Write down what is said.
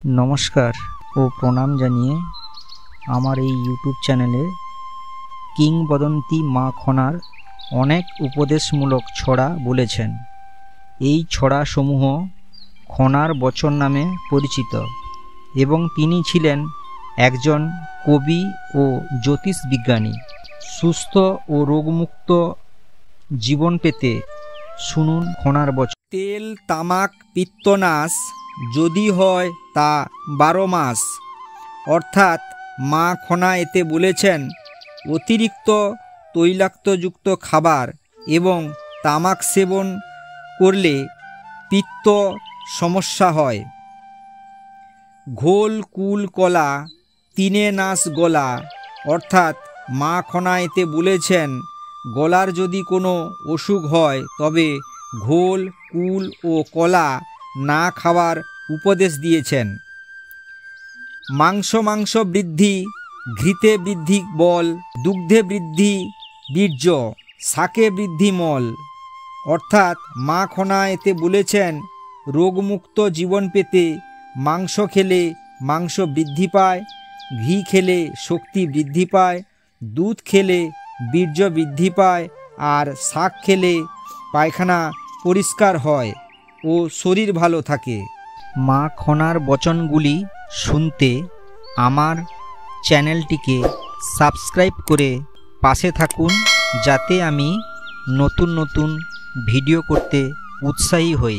নমস্কার ও প্রণাম জানিয়ে আমার এই ইউটিউব চ্যানেলে কিংবদন্তি মা খনার অনেক উপদেশমূলক ছড়া বলেছেন। এই ছড়াসমূহ খনার বচন নামে পরিচিত এবং তিনি ছিলেন একজন কবি ও জ্যোতিষবিজ্ঞানী। সুস্থ ও রোগমুক্ত জীবন পেতে শুনুন খনার বচন। তেল তামাক পিত্তনাশ যদি হয় তা 12 মাস, অর্থাৎ মা খনা এতে বলেছেন অতিরিক্ত তৈলাক্তযুক্ত খাবার এবং তামাক সেবন করলে পিত্ত সমস্যা হয়। ঘোল কুল কলা তিনে নাশ গলা, অর্থাৎ মা খনা এতে বলেছেন গলার যদি কোনো অসুখ হয় তবে ঘোল কুল ও কলা না খাওয়ার উপদেশ দিয়েছেন। মাংস বৃদ্ধি, ঘৃতে বৃদ্ধি বল, দুগ্ধে বৃদ্ধি বীর্য, শাকে বৃদ্ধি মল, অর্থাৎ মা খনা এতে বলেছেন রোগমুক্ত জীবন পেতে মাংস খেলে মাংস বৃদ্ধি পায়, ঘি খেলে শক্তি বৃদ্ধি পায়, দুধ খেলে বীর্য বৃদ্ধি পায়, আর শাক খেলে পায়খানা পরিষ্কার হয় ও শরীর ভালো থাকে। মা খনার বচনগুলি শুনতে আমার চ্যানেলটিকে সাবস্ক্রাইব করে পাশে থাকুন, যাতে আমি নতুন নতুন ভিডিও করতে উৎসাহী হই।